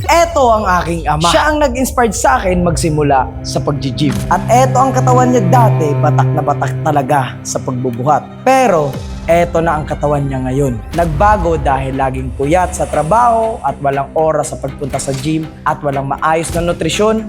Eto ang aking ama. Siya ang nag-inspired sa akin magsimula sa pag-gym. At eto ang katawan niya dati, batak na batak talaga sa pagbubuhat. Pero eto na ang katawan niya ngayon. Nagbago dahil laging puyat sa trabaho at walang oras sa pagpunta sa gym at walang maayos na nutrisyon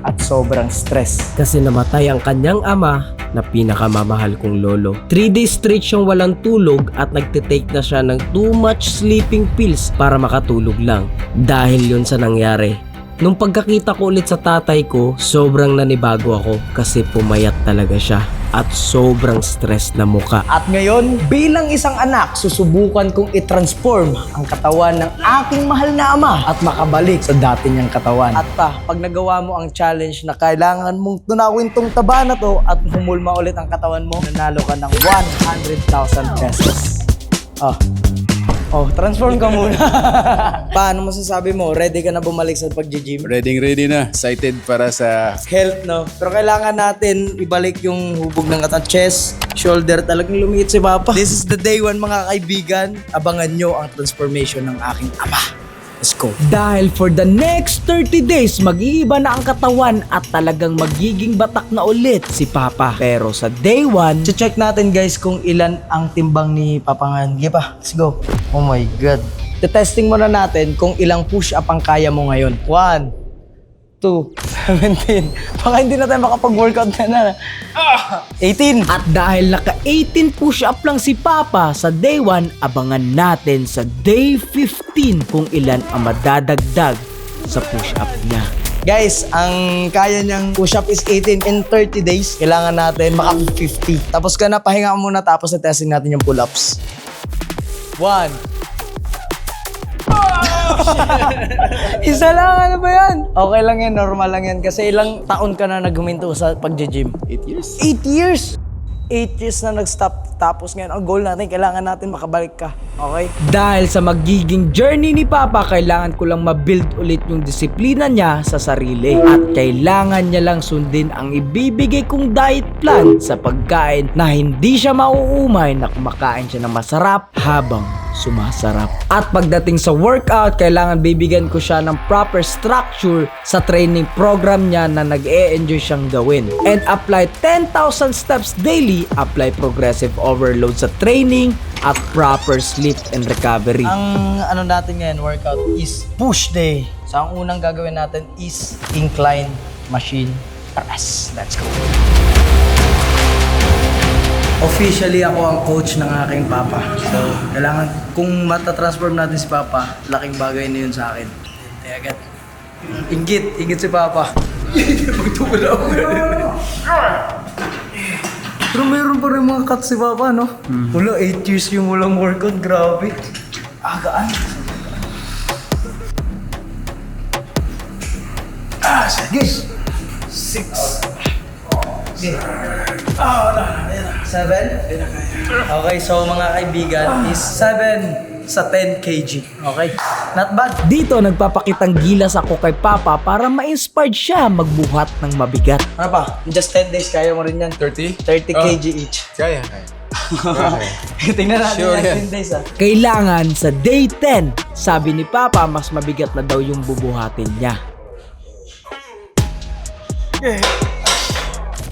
at sobrang stress. Kasi namatay ang kanyang ama na pinakamamahal kong lolo. 3 days straight siyang walang tulog at nagtitake na siya ng too much sleeping pills para makatulog lang. Dahil yun sa nangyari. Nung pagkakita ko ulit sa tatay ko, sobrang nanibago ako kasi pumayat talaga siya at sobrang stress na muka. At ngayon, bilang isang anak, susubukan kong i-transform ang katawan ng aking mahal na ama at makabalik sa dati niyang katawan. At pag nagawa mo ang challenge na kailangan mong tunawin tong taba na to at humulma ulit ang katawan mo, nanalo ka ng 100,000 pesos. Transform ka muna. Paano masasabi mo? Ready ka na bumalik sa pag-gym? Ready na. Excited para sa... Health, no? Pero kailangan natin ibalik yung hubog ng katawan, chest, shoulder. Talagang lumiit si Papa. This is the day one, mga kaibigan. Abangan nyo ang transformation ng aking ama. Let's go. Dahil for the next 30 days, mag-iiba na ang katawan at talagang magiging batak na ulit si Papa. Pero sa day 1, Check natin guys kung ilan ang timbang ni Papa ngayon. Sige pa, let's go. Oh my God. Testing muna natin kung ilang push-up ang kaya mo ngayon. 1, 2, 17. Baka hindi na tayo makapag-workout na. 18. at dahil naka 18 push-up lang si Papa sa day 1, abangan natin sa day 15 kung ilan ang madadagdag sa push-up niya. Guys, ang kaya niyang push-up is 18 in 30 days. Kailangan natin maka 50. Tapos ka na, pahinga ka muna tapos na-testing natin yung pull-ups. 1. Isa lang, ano ba yan? Okay lang yan, normal lang yan. Kasi ilang taon ka na naghuminto sa pag-gym? 8 years. 8 years! 8 years na nag-stop. Tapos ngayon, ang goal natin, kailangan natin makabalik ka. Okay? Dahil sa magiging journey ni Papa, kailangan ko lang ma-build ulit yung disiplina niya sa sarili. At kailangan niya lang sundin ang ibibigay kong diet plan sa pagkain na hindi siya mauumay na kumakain siya ng masarap habang sumasarap. At pagdating sa workout, kailangan bibigyan ko siya ng proper structure sa training program niya na nag-e-enjoy siyang gawin. And apply 10,000 steps daily, apply progressive overload sa training at proper sleep and recovery. Ang ano natin ngayon, workout is push day. So ang unang gagawin natin is incline machine press. Let's go. Officially ako ang coach ng aking Papa. So kailangan, kung matatransform natin si Papa, laking bagay na yun sa akin. Kaya agad. Ingit si Papa. Magtubala ako. Pero mayroon pa rin mga cuts si Papa, no? Wala, 8 years yung walang workout. Grabe. Agaan. Sige. 6. Okay. 7? Okay, so mga kaibigan is 7 sa 10 kg. Okay? Not bad. Dito nagpapakitang gilas ako kay Papa para ma-inspired siya magbuhat ng mabigat. Ano pa? In just 10 days, kaya mo rin yan. 30? 30 kg each. Kaya. Tingnan natin Sure yung 10 yan. days, ah. Kailangan sa day 10, sabi ni Papa mas mabigat na daw yung bubuhatin niya.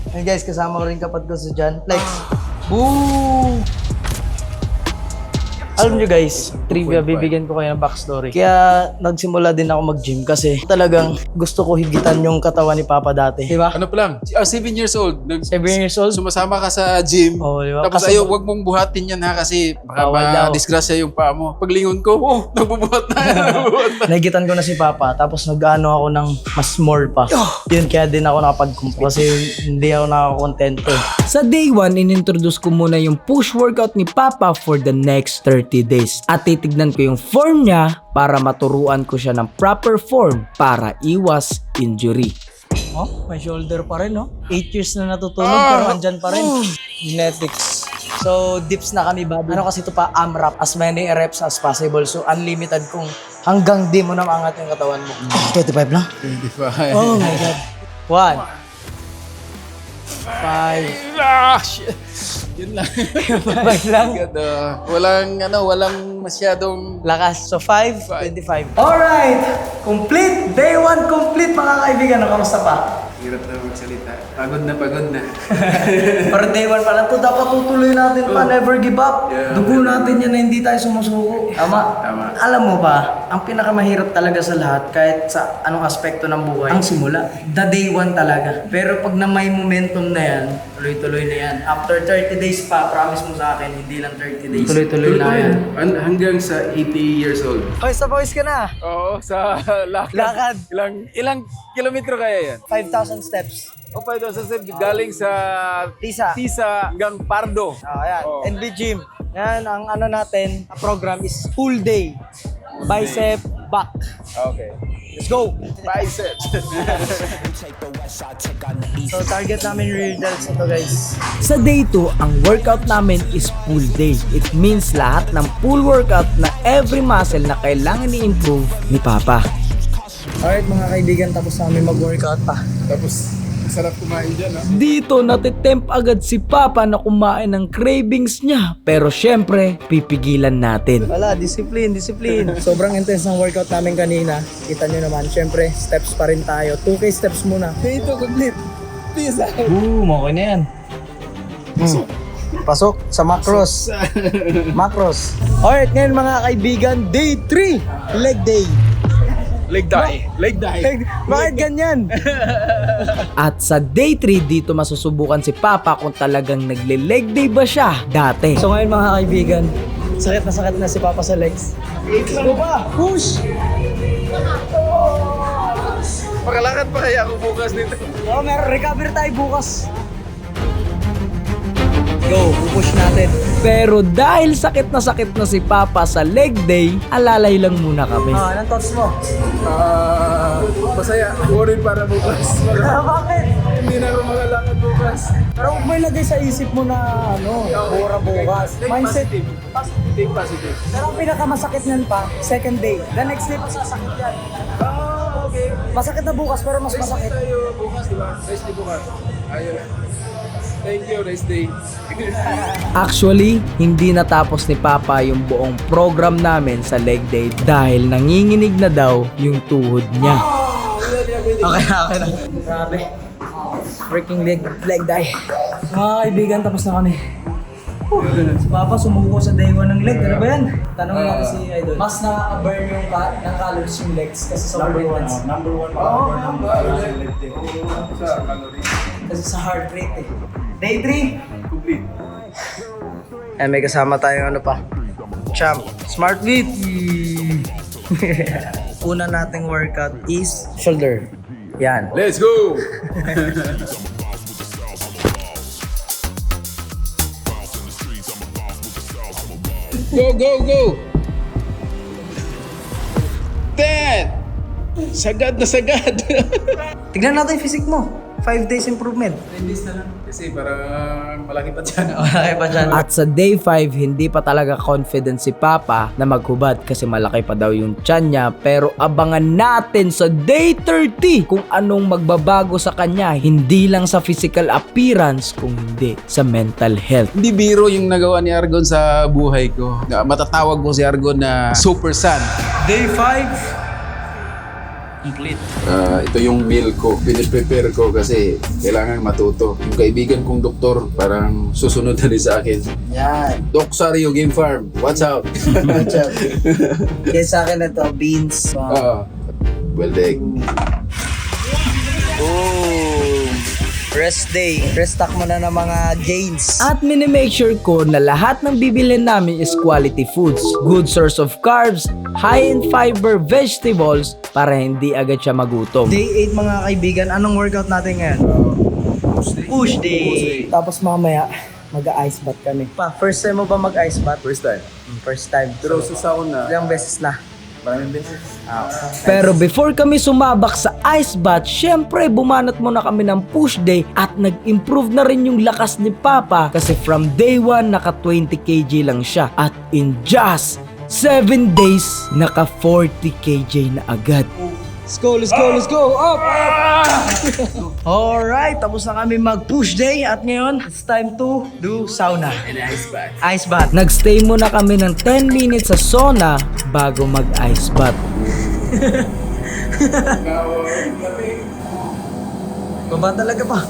Hey guys, kasama ko rin kapatid ko si John. Flex. Woo! Alam nyo guys, trivia, bibigyan ko kayo ng backstory. Kaya nagsimula din ako mag-gym kasi talagang gusto ko higitan yung katawan ni Papa dati. Diba? Ano pa lang? 7 years old. 7 years old? Sumasama ka sa gym. Oo, diba? Tapos Kasi- wag mong buhatin yan ha kasi baka Bawal daw. ma-disgrasya yung paa mo. Paglingon ko, nagbubuhat na. Nagbubuhat na. Nahigitan ko na si Papa, tapos nag-ano ako ng mas small pa. Yun, kaya din ako nakapag-compete kasi hindi ako nakakontento. Sa day 1, inintroduce ko muna yung push workout ni Papa for the next 30 days. At titignan ko yung form niya para maturuan ko siya ng proper form para iwas injury. Oh, may shoulder pa rin, no? 8 years na natutunog pero andyan pa rin. Genetics. So, dips na kami, bago. Ano kasi ito pa, AMRAP, as many reps as possible. So, unlimited kung hanggang di mo na maangat yung katawan mo. 25 lang? 25. Oh my God. 1. 5. Ah, shit. Yun lang. 5 lang. Walang masyadong... Lakas. So, 5, 25. Alright! Complete Day 1 complete mga kaibigan. Ano, kamusta pa? Hirap na magsalita. Pagod na, pagod na. Pero day 1 pa lang to, dapat tutuloy natin pa, never give up. Yeah. Dugo natin yan na hindi tayo sumusuko. Tama? Tama. Alam mo ba, ang pinakamahirap talaga sa lahat, kahit sa anong aspekto ng buhay, ang simula. The day 1 talaga. Pero pag na may momentum na yan, tuloy-tuloy na yan. After 30 days pa, promise mo sa akin, hindi lang 30 days. Tuloy-tuloy na yan. Hanggang sa 80 years old. Pawis na pawis ka na. Oo, sa lakad. Lakad. Ilang kilometro kaya yan? 5,000 steps. O 5,000 steps galing sa Tisa. hanggang Pardo. Ayan. Oo. NB Gym. Yan, ang ano natin, ang program is full day. Bicep, back. Okay. Let's go! Biceps. So target namin results ito guys. Sa day 2, ang workout namin is full day. It means lahat ng full workout na every muscle na kailangan i-improve ni Papa. Alright mga kaibigan, tapos namin mag-workout pa. Tapos, sarap kumain dyan, ha? Dito natitempt agad si Papa na kumain ng cravings niya. Pero syempre, pipigilan natin. Wala, discipline. Sobrang intense ng workout namin kanina. Kita nyo naman, syempre, steps pa rin tayo. 2K steps muna. Dito, complete. Peace out. Boom, okay na yan. Pasok sa macros. Macros. Alright, ngayon mga kaibigan, day 3. Leg day. Leg die. Bakit ganyan? At sa day 3, dito masusubukan si Papa kung talagang nagle-leg day ba siya dati. So ngayon mga kaibigan, sakit na si Papa sa legs. Go pa! Push! Makalakad pa kaya ako bukas nito? Oh, meron recover tayo bukas. Go, pupush natin. Pero dahil sakit na si Papa sa leg day, alalay lang muna kami. Anong thoughts mo? Masaya. Worried para bukas. Bakit? Hindi na ako makalakad bukas. Pero huwag mo ilagay sa isip mo na bura bukas. Mindset. Think positive. Pero ang pinakamasakit niyan pa, second day. The next day, masasakit yan. Okay. Masakit na bukas, pero mas masakit. Tayo bukas, di ba? Rest day bukas. Ayun. Thank you, rest day. Actually, hindi natapos ni Papa yung buong program namin sa leg day dahil nanginginig na daw yung tuhod niya. Okay na. Grabe. Breaking leg day. Mga kaibigan, tapos na kami. Si Papa sumuko sa day 1 ng leg. Ano ba yan? Tanong natin si Idol. Mas nakaka-burn yung ng calories yung legs kasi sa intense. Number 1 sa calories. Kasi sa heart rate eh. Day 3. Complete. May kasama tayong ano pa. Champ. Smart Beat. Una nating workout is shoulder. Yan. Let's go! Go! 10! Sagad na sagad! Tignan natin yung physique mo. 5 days improvement. 10 days na lang. Kasi parang malaki pa dyan. Okay pa dyan. At sa day 5, hindi pa talaga confident si Papa na maghubad kasi malaki pa daw yung tiyan niya. Pero abangan natin sa day 30 kung anong magbabago sa kanya. Hindi lang sa physical appearance, kung hindi sa mental health. Hindi biro yung nagawa ni Argon sa buhay ko. Matatawag ko si Argon na Super Son. Day 5. Complete. Ito yung meal ko. Piniprepare ko kasi kailangan matuto. Yung kaibigan kong doktor parang susunod na rin sa akin. Yan. Doc Sario Game Farm, what's up? Kaya sa akin ito, beans. Well, egg. Rest day. Restock mo na ng mga gains. At minimake sure ko na lahat ng bibilhin namin is quality foods. Good source of carbs, high in fiber vegetables para hindi agad siya magutom. Day 8 mga kaibigan, anong workout natin ngayon? Push day. Tapos mamaya, mag-ice bath kami. First time mo ba mag-ice bath? First time. First time. Pero sa sauna, Ilang beses na? maraming beses. Pero before kami sumabak sa ice bath, syempre bumanat muna kami ng push day at nag-improve na rin yung lakas ni Papa kasi from day 1 naka 20 kg lang siya at in just 7 days naka 40 kg na agad. Let's go! Up! Alright, tapos na kami mag-push day at ngayon, it's time to do sauna. Ice bath. Ice bath. Nagstay muna kami ng 10 minutes sa sauna bago mag-ice bath. Baba talaga pa.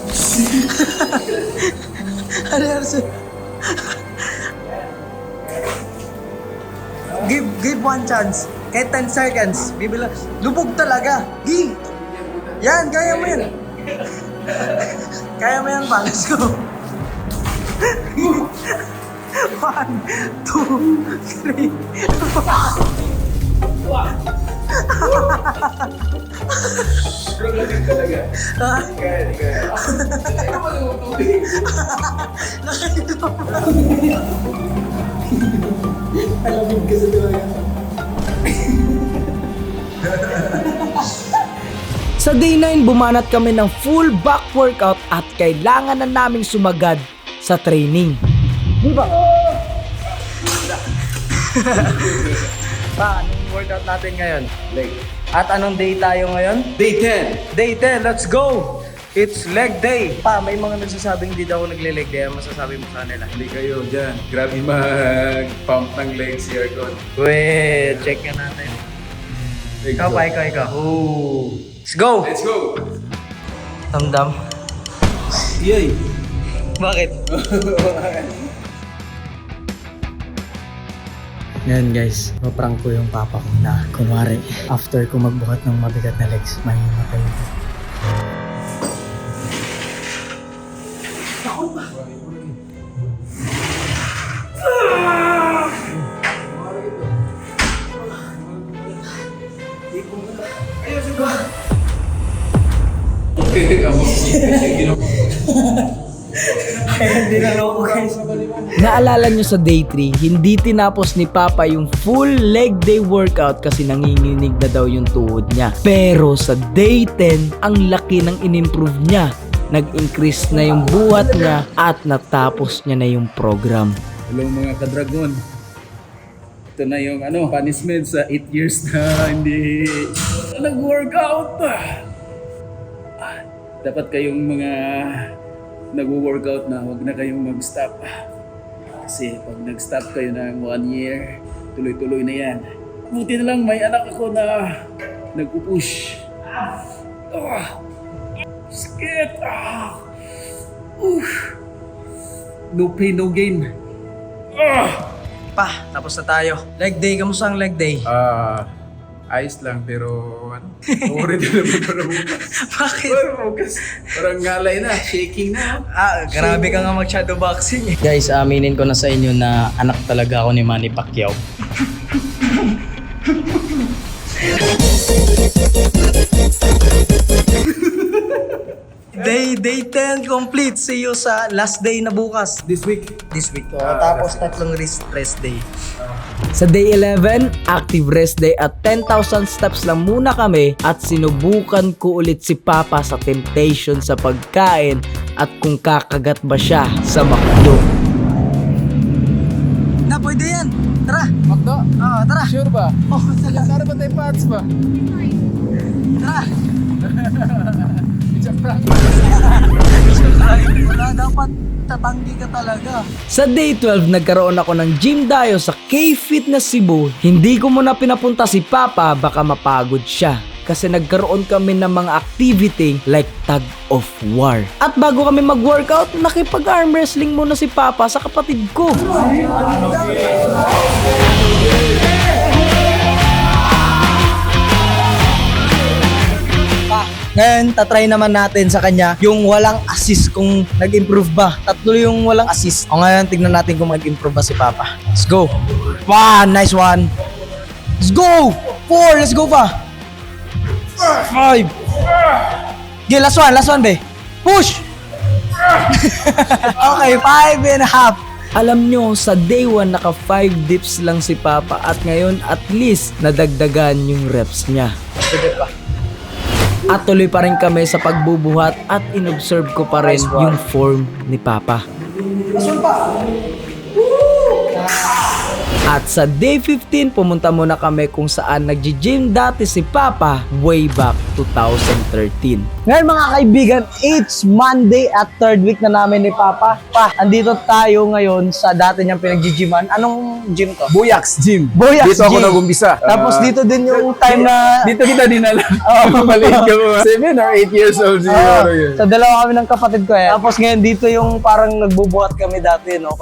Ano yan, sir? Give one chance. Kahit 10 seconds. Bibila. Lubog talaga. Gi! Yan, kaya mo yan. Kaya mo yan pa. Let's go. 1, 2, 3, 4. Sa day 9, bumanat kami ng full back workout at kailangan na naming sumagad sa training. Pa, anong workout natin ngayon? At anong day tayo ngayon? Day 10! Day 10, let's go! It's leg day. Pa, may mga nagsasabing hindi daw ako nagle-leg day. Ano masasabi mo sa kanila? Hindi kayo dyan. Grabe mag-pump ng legs si Arcon. Wait, check ka natin. Ikaw pa, ikaw. Oh. Let's go! Let's go! Damdam. Yay! Bakit? Ngayon guys, paprank ko yung papa ko na kunwari, after ko magbuhat ng mabigat na legs, mahimatay ko. Hindi na loko guys. Naalala nyo sa day 3, hindi tinapos ni Papa yung full leg day workout kasi nanginginig na daw yung tuhod niya. Pero sa day 10, ang laki ng inimprove niya. Nag-increase na yung buhat niya at natapos niya na yung program. Hello mga ka-dragon. Ito na yung punishment sa 8 years na hindi nag-workout. Dapat kayong mga nag-workout na huwag na kayong mag-stop. Kasi pag nag-stop kayo ng 1 year, tuloy-tuloy na yan. Buti na lang may anak ako na nagpupush. Sakit! No pain, no gain. Pa, tapos na tayo. Leg day, kamusta ang leg day? Ayos lang pero worried na naman para bukas. Bakit? Bukas. Parang ngalay na, shaking na. Grabe ka nga mag-shadow boxing eh. Guys, aminin ko na sa inyo na anak talaga ako ni Manny Pacquiao. Day 10 complete. See you sa last day na bukas. This week. This week. Tapos tatlong rest day. Sa day 11, active rest day at 10,000 steps lang muna kami at sinubukan ko ulit si Papa sa temptation sa pagkain at kung kakagat ba siya sa McDo. Na, pwede yan. Tara. Makdo? Oo, tara. Sure ba? Oh, tara. Para ba tayo parts ba? Tara. It's a prank. Wala, dapat tatanggi ka talaga. Sa day 12, nagkaroon ako ng gym dayo sa K-Fitness Cebu. Hindi ko muna pinapunta si Papa, baka mapagod siya. Kasi nagkaroon kami ng mga activity like tag of war. At bago kami mag-workout, nakipag-arm wrestling muna si Papa sa kapatid ko. Ngayon, tatry naman natin sa kanya yung walang assist kung nag-improve ba. Tatlo yung walang assist. O ngayon, tignan natin kung mag-improve ba si Papa. Let's go. 1, nice one. Let's go. 4, let's go pa. 5. Okay, last one, be. Push. Okay, 5.5. Alam nyo, sa day 1 naka 5 dips lang si Papa at ngayon at least nadagdagan yung reps niya. At tuloy pa rin kami sa pagbubuhat at inobserve ko pa rin yung form ni Papa. At sa day 15, pumunta muna kami kung saan nag-gym dati si Papa way back 2013. Ngayon mga kaibigan, it's Monday at third week na namin ni Papa. Andito tayo ngayon sa dati niyang pinag-gyman. Anong gym to? Buyaks Gym. Buyaks Dito ako Gym. nag-umpisa. Tapos dito din yung time na... Dito kita dinala. Maliit ka mo. 7 or 8 years old siguro yun. Sa dalawa kami ng kapatid ko eh. Tapos ngayon dito yung parang nagbubuhat kami dati, no?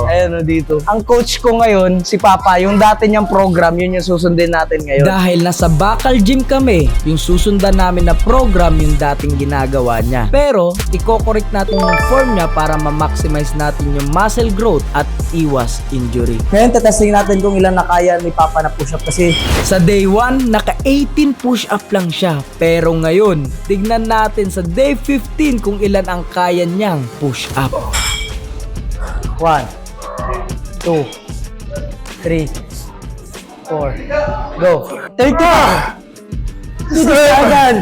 Ayan o dito. Ang coach ko ngayon, si Papa, yung dati niyang program, yun yung susundin natin ngayon. Dahil nasa Bakal Gym kami, yung susundan namin na program yung dating ginagawa niya. Pero, i-correct natin yung form niya para ma-maximize natin yung muscle growth at iwas injury. Ngayon, tetesting natin kung ilan na kaya ni Papa na push-up kasi Sa day 1, naka 18 push-up lang siya. Pero ngayon, tignan natin sa day 15 kung ilan ang kaya niyang push-up. 1, 2, 3, 4, go. 30 pa! Agad!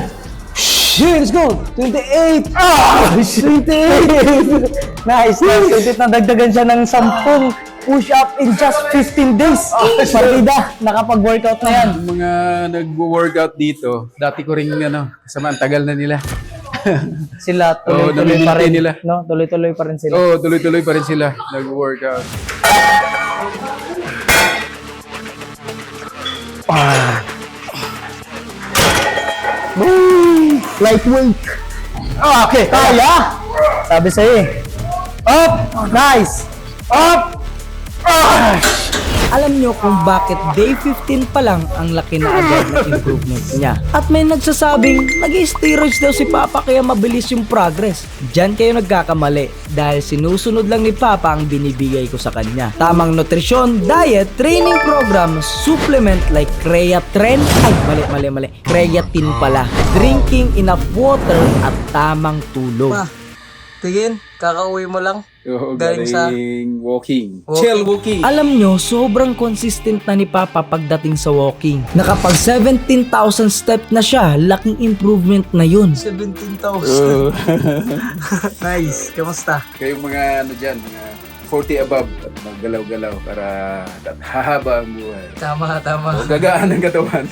Shit, let's go! 28! 28! Nice! 28 na dagdagan siya ng 10 push-up in just 15 days. Partida, nakapag-workout na yan. Yung mga nag-workout dito, dati ko rin kasama, ang tagal na nila. Sila tuloy-tuloy pa namimili rin. nila. No? Tuloy-tuloy pa rin sila. Oo, tuloy-tuloy pa rin sila nag-workout. Boom! Lightweight. Okay, kaya. Sabi sa'yo eh. Up! Nice! Up! Alam nyo kung bakit day 15 pa lang ang laki na agad ng improvement niya. At may nagsasabing nag-steroids daw si Papa kaya mabilis yung progress. Diyan kayo nagkakamali dahil sinusunod lang ni Papa ang binibigay ko sa kanya. Tamang nutrisyon, diet, training program, supplement like creatine. Ay, mali. Creatine pala. Drinking enough water at tamang tulog. Tingin, kakauwi mo lang. Oo, Galing sa- walking. Chill walking. Alam nyo, sobrang consistent na ni Papa pagdating sa walking. Nakapag 17,000 steps na siya, laking improvement na yun. 17,000. Nice. Kamusta? Kayong mga dyan, mga 40 above at maggalaw-galaw para hahaba ang buhay. Tama. O, gagaan ang katawan.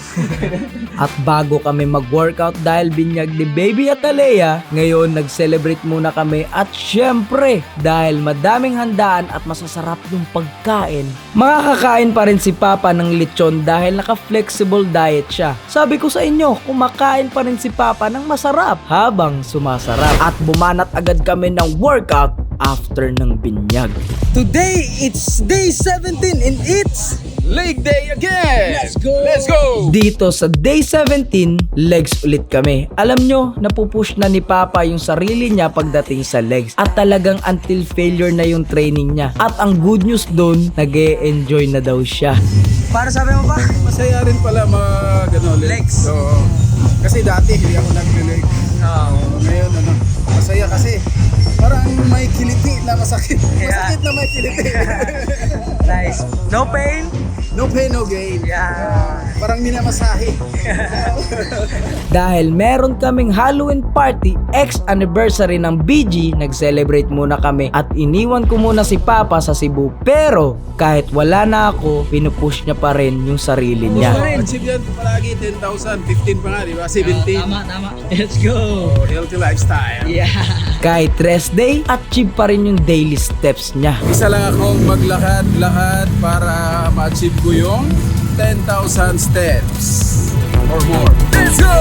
At bago kami mag-workout dahil binyag ni Baby at Alea, ngayon nag-celebrate muna kami at syempre, dahil madaming handaan at masasarap yung pagkain, makakakain pa rin si Papa ng lechon dahil naka-flexible diet siya. Sabi ko sa inyo, kumakain pa rin si Papa ng masarap habang sumasarap. At bumanat agad kami ng workout after ng binyag. Today, it's day 17 and it's... Leg day again! Let's go! Let's go! Dito sa day 17, legs ulit kami. Alam nyo, napupush na ni Papa yung sarili niya pagdating sa legs. At talagang until failure na yung training niya. At ang good news doon, nag-e-enjoy na daw siya. Para sabi mo pa? Masaya rin pala legs. Oo. Kasi dati hindi ako nag-leg. Ngayon masaya kasi parang may kiliti na masakit. Masakit na may kiliti. Nice. No pain? No pain, no gain. Yeah. Parang minamasahe. Dahil meron kaming Halloween party, ex-anniversary ng BG, nag-celebrate muna kami at iniwan ko muna si Papa sa Cebu. Pero kahit wala na ako, pinupush niya pa rin yung sarili niya. Achieve yan palagi 10,000, 15 pa nga, di ba? 17. Tama. Let's go. Oh, healthy lifestyle. Yeah. Kahit rest day, achieve pa rin yung daily steps niya. Isa lang akong maglakad-lakad para ma-achieve ko yung 10,000 steps or more. Let's go!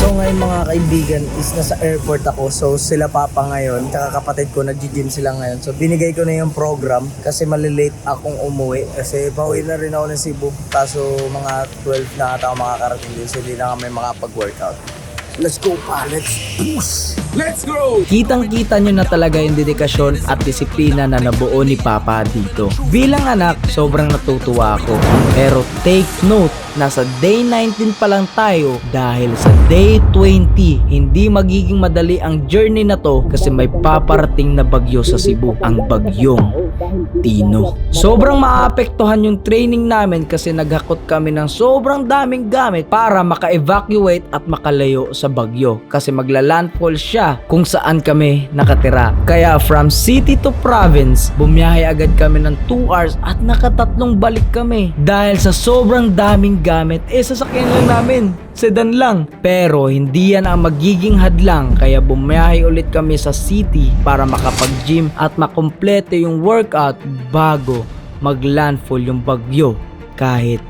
So ngayon mga kaibigan is nasa airport ako. So sila Papa ngayon, tsaka kapatid ko nag-gym sila ngayon. So binigay ko na yung program kasi malilate akong umuwi. Kasi pauwi na rin ako ng Cebu. Kaso mga 12 na ata ako makakarating din. So hindi na kami makapag-workout. Let's go pa, let's push! Let's go! Kitang-kita nyo na talaga yung dedikasyon at disiplina na nabuo ni Papa dito. Bilang anak, sobrang natutuwa ako. Pero take note, nasa day 19 pa lang tayo dahil sa day 20, hindi magiging madali ang journey na to kasi may paparating na bagyo sa Cebu, ang bagyong Tino. Sobrang maapektuhan yung training namin kasi naghakot kami ng sobrang daming gamit para maka-evacuate at makalayo sa bagyo kasi magla-landfall siya kung saan kami nakatira. Kaya from city to province, bumiyahe agad kami ng 2 hours at nakatatlong balik kami dahil sa sobrang daming gamit. Sasakyan lang namin, sedan lang. Pero hindi yan ang magiging hadlang kaya bumiyahe ulit kami sa city para makapag-gym at makumpleto yung workout bago mag-landfall yung bagyo kahit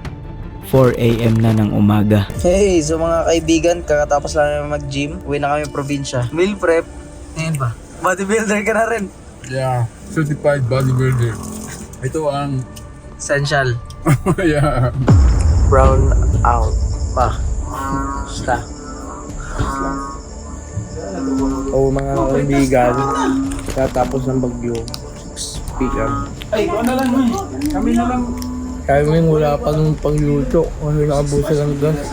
4 AM na ng umaga. Hey, so mga kaibigan, kakatapos lang namin mag-gym. Uwi na kami probinsya. Meal prep. Ngayon ba? Bodybuilder ka na rin. Yeah, certified bodybuilder. Ito ang... Essential. yeah. Brown out pa. Basta. Mga kaibigan, katapos ng bagyo, 6 PM. Ay, ikaw na lang eh. Kami na lang. Kami wala pa nung pangluto kasi nakabusa ng gas.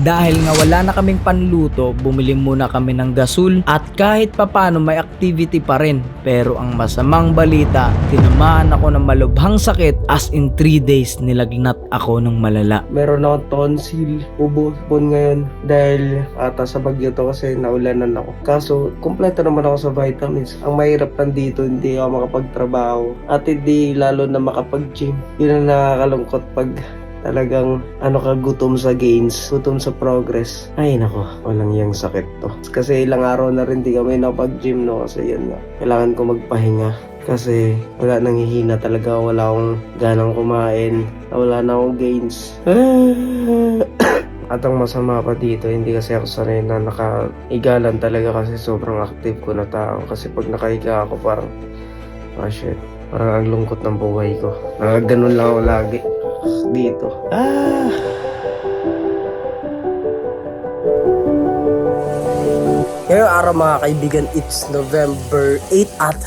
Dahil nga wala na kaming panluto, bumili muna kami ng gasol at kahit papano may activity pa rin. Pero ang masamang balita, tinamaan ako ng malubhang sakit as in 3 days nilagnat ako ng malala. Meron akong tonsil, ubo po ngayon dahil ata sa bagyo to kasi naulanan ako. Kaso, kumpleto naman ako sa vitamins. Ang mahirap lang dito, hindi ako makapagtrabaho at hindi lalo na makapag-gym. Yun ang nakakalungkot pag talagang gutom sa gains, gutom sa progress. Ay nako, walang yang sakit to. Kasi ilang araw na rin di kami napag-gym no kasi yan nga. Kailangan ko magpahinga kasi wala nang hihina talaga, wala akong ganang kumain, wala na akong gains. At ang masama pa dito, hindi kasi ako sanay na nakaigalan talaga kasi sobrang active ko na tao. Kasi pag nakahiga ako parang, shit, parang ang lungkot ng buhay ko. Ganun lang ako lagi dito. Ngayong araw mga kaibigan, it's November 8 at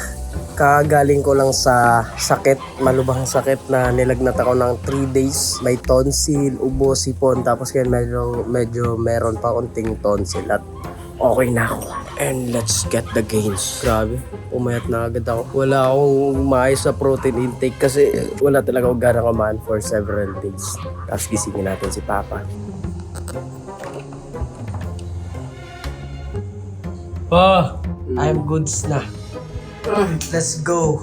kagaling ko lang sa sakit, malubhang sakit na nilagnat ako ng 3 days. May tonsil, ubo, sipon, tapos kaya medyo meron pa konting tonsil at okay na ako. And let's get the gains. Grabe, umayat na agad ako. Wala akong maayos sa protein intake kasi wala talaga akong gana kumain for several days. Tapos gisingin natin si Papa. I'm goods na. Let's go.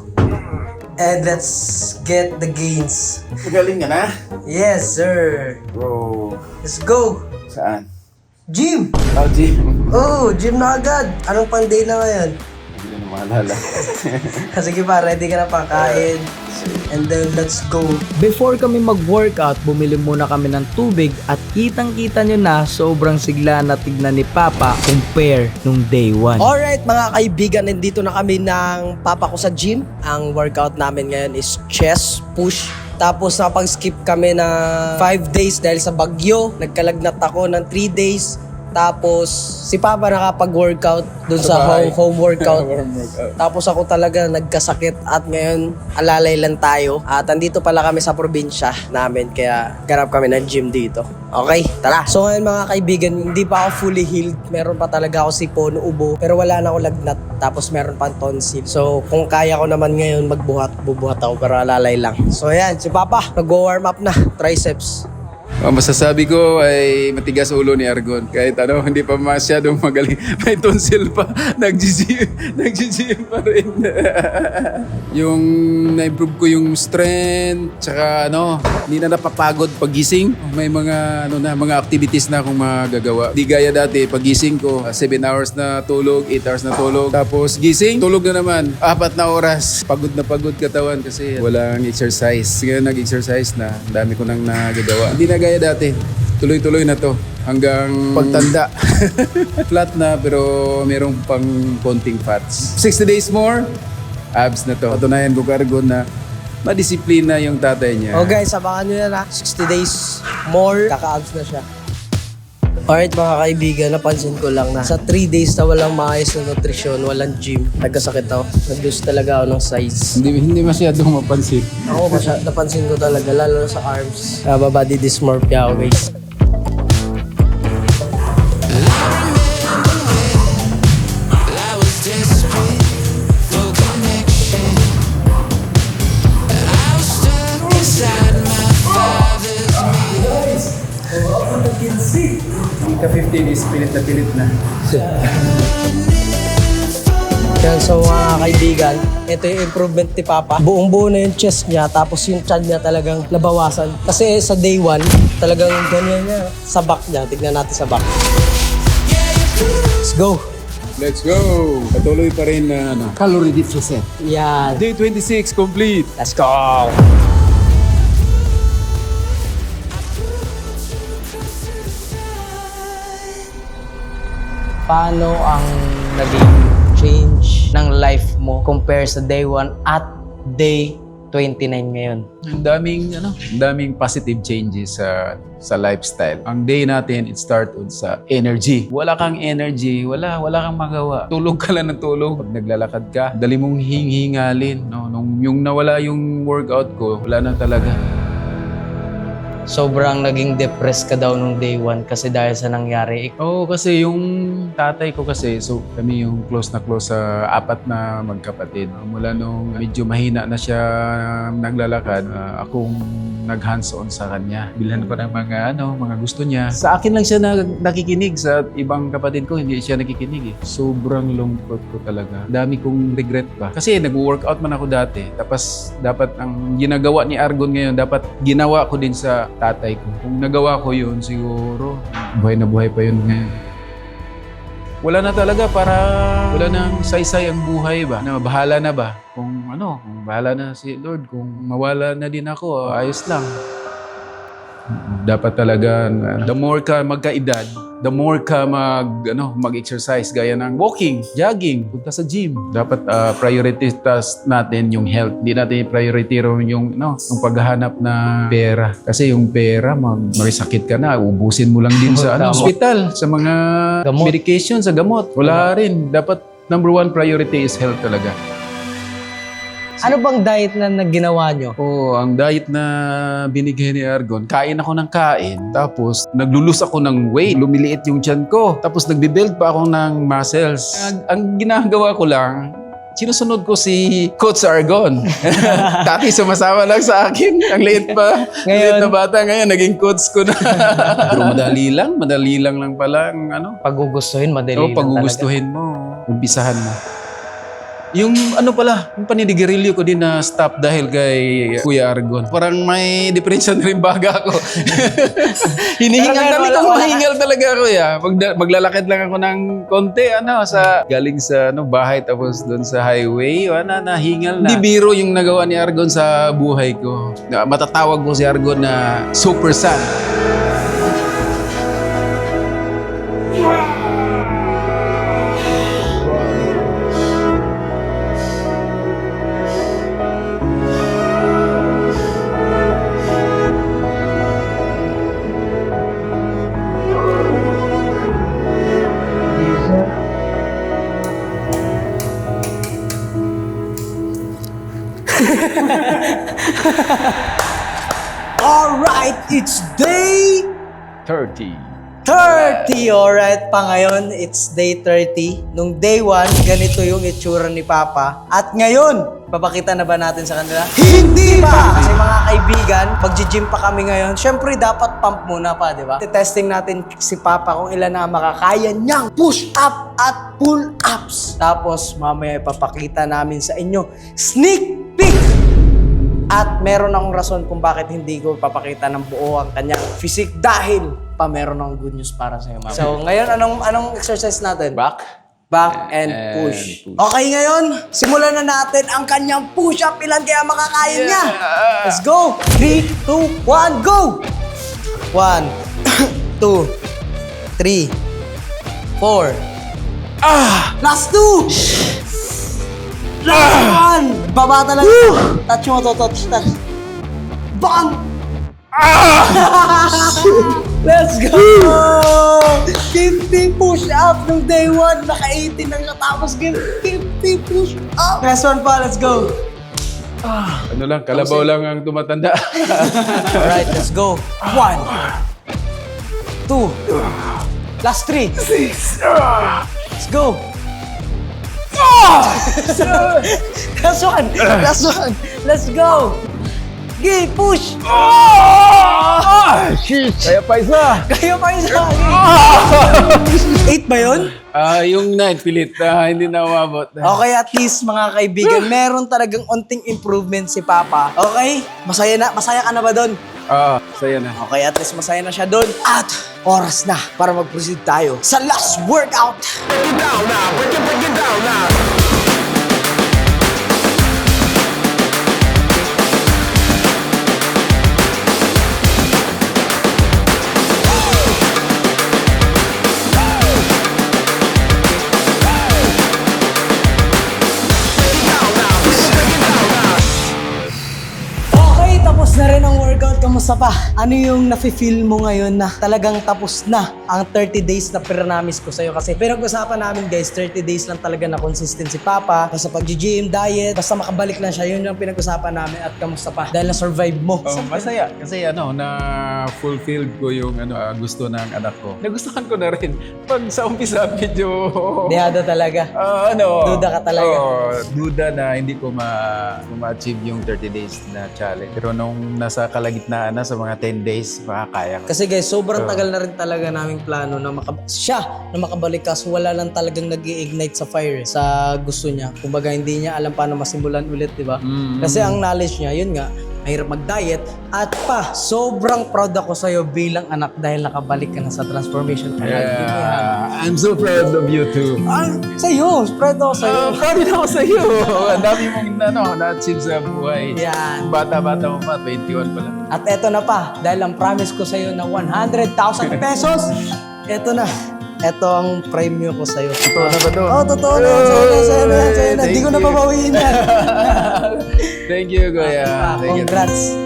And let's get the gains. Magaling ka na? Yes, sir. Bro. Let's go. Saan? Gym! Oh, gym. Oh, gym na agad. Anong pang day na ngayon? Hindi na maalala. Sige pa, ready ka na pakain. And then, let's go. Before kami mag-workout, bumili muna kami ng tubig at kitang-kita nyo na sobrang sigla na tignan ni Papa compare nung day 1. Alright mga kaibigan, nandito na kami ng papa ko sa gym. Ang workout namin ngayon is chest push. Tapos napag-skip kami na 5 days dahil sa bagyo. Nagkalagnat ako ng 3 days. Tapos si Papa nakapag-workout dun sa home workout. Tapos ako talaga nagkasakit at ngayon alalay lang tayo. At andito pala kami sa probinsya namin kaya ganap kami ng gym dito. Okay, tara. So ngayon mga kaibigan, hindi pa ako fully healed. Meron pa talaga ako sipon, ubo, pero wala na ako lagnat. Tapos meron pang tonsil. So kung kaya ko naman ngayon bubuhat ako pero alalay lang. So ayan, si Papa nag-warm up na, triceps. Ang masasabi ko ay matigas ulo ni Argon. Kahit hindi pa masyadong magaling. May tonsil pa. Nag-gym pa rin. Yung na-improve ko yung strength, tsaka hindi na napapagod pagising. May mga mga activities na akong magagawa. Di gaya dati, pagising ko, 7 hours na tulog, 8 hours na tulog. Tapos gising, tulog na naman. 4 na oras. Pagod na pagod katawan kasi walang exercise. Ngayon nag-exercise na. Dami ko nang nagagawa. Hindi na gaya dati. Tuloy-tuloy na to hanggang pagtanda. Flat na pero merong pang konting fats. 60 days more, abs na to. Patunayan ko Argon na madisiplina yung tatay niya. Oh guys, abangan nyo na 60 days more, kaka-abs na siya. Alright mga kaibigan, napansin ko lang na sa 3 days na walang maayos na nutrisyon, walang gym, nagkasakit ako. Nag-lose talaga ako ng size. Hindi masyadong mapansin. Ako napansin ko talaga, lalo na sa arms. Body dysmorphia ako guys. Ika-15 is pilit na. Yan, so mga kaibigan, ito yung improvement ni Papa. Buong-buo na yung chest niya, tapos yung chan niya talagang nabawasan. Kasi sa day 1, talagang ganyan niya. Sa back niya, tignan natin sa back. Let's go! Let's go! Patuloy pa rin na calorie deficit. Yan. Day 26 complete. Let's go! Paano ang naging change ng life mo compare sa day 1 at day 29 ngayon? Ang daming positive changes sa lifestyle. Ang day natin, it started sa energy. Wala kang energy, wala kang magawa. Tulog ka lang ng tulog. Pag naglalakad ka, dali mong hingalin. No? Nung yung nawala yung workout ko, wala na talaga. Sobrang naging depressed ka daw nung day 1 kasi dahil sa nangyari. Oo, kasi yung tatay ko kasi, so kami yung close na apat na magkapatid. Mula nung medyo mahina na siya naglalakad, akong nag-hands-on sa kanya. Bilhan ko ng mga gusto niya. Sa akin lang siya nakikinig, sa ibang kapatid ko hindi siya nakikinig eh. Sobrang lungkot ko talaga. Dami kong regret pa. Kasi nag-workout man ako dati, tapos dapat ang ginagawa ni Argon ngayon, dapat ginawa ko din sa tatay ko. Kung nagawa ko yun, siguro buhay na buhay pa yun ngayon. Wala na talaga, wala nang saysay ang buhay ba? Na bahala na ba? Kung bahala na si Lord, kung mawala na din ako, ayos lang. Dapat talaga, the more ka magkaedad, the more ka mag-exercise gaya ng walking, jogging, punta sa gym. Dapat prioritize natin yung health. Hindi natin priority yung paghahanap na pera. Kasi yung pera, may sakit ka na, ubusin mo lang din sa hospital, sa mga Gamot. medication, sa gamot. Wala rin. Dapat number 1 priority is health talaga. Ano bang diet na ginawa nyo? Ang diet na binigay ni Argon, kain ako ng kain, tapos naglulus ako ng weight, lumiliit yung tiyan ko, tapos nagbe-build pa ako ng muscles. Ang ginagawa ko lang, sinusunod ko si Coach Argon. Dati sumasama lang sa akin, ang liit pa. Liit na bata, ngayon naging coach ko na. Pero madali lang pala ang Paggugustuhin, madali lang paggugustuhin mo, umpisahan mo. Yung yung paninigarilyo ko din na stop dahil kay Kuya Argon. Parang may depression rin baga ako. Hinihingal mahingal talaga ako ya. Maglalakad lang ako ng konti galing sa bahay tapos doon sa highway, nahingal na. Hindi biro yung nagawa ni Argon sa buhay ko. Matatawag ko si Argon na Super Sun. Alright, it's day 30. 30! Alright, pa ngayon, it's day 30. Nung day 1, ganito yung itsura ni Papa. At ngayon, papakita na ba natin sa kanila? Hindi pa! Kasi mga kaibigan, pag-gym pa kami ngayon, syempre dapat pump muna pa, di ba? Testing natin si Papa kung ilan na makakaya niyang push-up at pull-ups. Tapos, mamaya ipapakita namin sa inyo, sneak peek! At meron akong rason kung bakit hindi ko papakita ng buo ang kanyang physique dahil meron akong good news para sa'yo, mama. So, ngayon, anong exercise natin? Back and push. Okay, ngayon, simulan na natin ang kanyang push-up. Ilan kaya makakaya niya? Let's go! 3, 2, 1, go! 1, 2, 3, 4. Last 2! Last 1! Baba talaga. Touch mo to, touch. Bang! Let's go! 50 push-up nung day 1. Naka-80 nang natapos. 50 push-up. Next one pa, let's go. Kalabaw lang ang tumatanda. Alright, let's go. 1, 2, last 3. Let's go. Last one. Let's go. Sige, push! Kaya pa isa. Kayo pa isa! 8 ba yun? Yung 9 pilit, hindi na umabot. Okay, at least mga kaibigan, meron talagang onting improvement si Papa. Okay? Masaya ka na ba doon? Saya na. Okay, at least masaya na siya doon. At oras na para mag-proceed tayo sa last workout. Okay, tapos na rin ang workout. Kamusta pa? Ano yung nafe-feel mo ngayon na talagang tapos na ang 30 days na pinamis ko sa'yo? Kasi pinag-usapan namin guys, 30 days lang talaga na consistent si Papa. Basta pag-gym, diet, basta makabalik na siya. Yun yung pinag-usapan namin. At kamusta pa? Dahil na-survive mo. Masaya kasi na-fulfilled ko yung gusto ng anak ko. Nagustuhan ko na rin. Pag sa umpisa medyo Dehado talaga. Duda ka talaga. Duda na hindi ko ma-achieve yung 30 days na challenge. Pero nung nasa kalagitnaan na sa mga 10 days, makakaya ko. Kasi guys, sobrang tagal na rin talaga naming plano na makabalik kaso wala lang talagang nag-ignite sa fire sa gusto niya. Kumbaga hindi niya alam paano masimulan ulit, di ba? Kasi ang knowledge niya, yun nga, mahirap mag-diet. At pa, sobrang proud ako sa'yo bilang anak dahil nakabalik ka na sa transformation. I'm so proud of you too. Sa'yo, proud ako sa'yo. Proud din ako sa iyo. Ang dami mong na-achieve sa buhay. Yan. Bata-bata mo pa, 21 pa lang. At eto na pa, dahil ang promise ko sa'yo na 100,000 pesos, eto na. Eto ang premium ko sa'yo. Totoo na ba to? Oo, totoo na. Sa'yo na. Hindi ko na babawiin yan. Thank you, Kuya. Thank you. Congrats.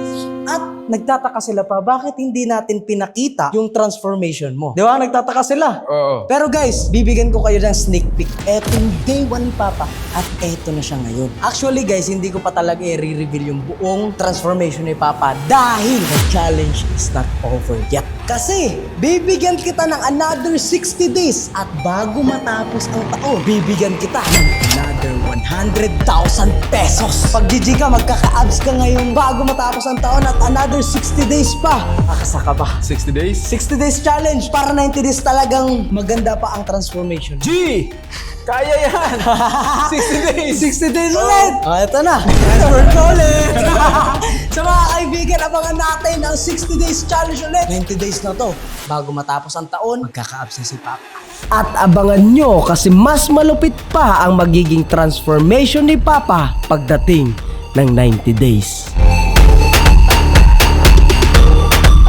At nagtataka sila pa, bakit hindi natin pinakita yung transformation mo? Di ba? Nagtataka sila. Oo. Pero guys, bibigyan ko kayo ng sneak peek. Etong day 1 ni Papa. At eto na siya ngayon. Actually guys, hindi ko pa talaga i-reveal yung buong transformation ni Papa dahil the challenge is not over yet. Kasi, bibigyan kita ng another 60 days at bago matapos ang taon, bibigyan kita ng another 100,000 pesos. Pag GG ka, magkaka-abs ka ngayon bago matapos ang taon at another 60 days pa. Akasa ka ba? 60 days? 60 days challenge para 90 days talagang maganda pa ang transformation. G! Kaya yan! 60 days! 60 days ulit! Ito na. Work na ulit. Sa mga kaibigan, abangan natin ang 60 days challenge ulit. 90 days na to. Bago matapos ang taon, magkaka-abs na si Papa. At abangan nyo kasi mas malupit pa ang magiging transformation ni Papa pagdating ng 90 days.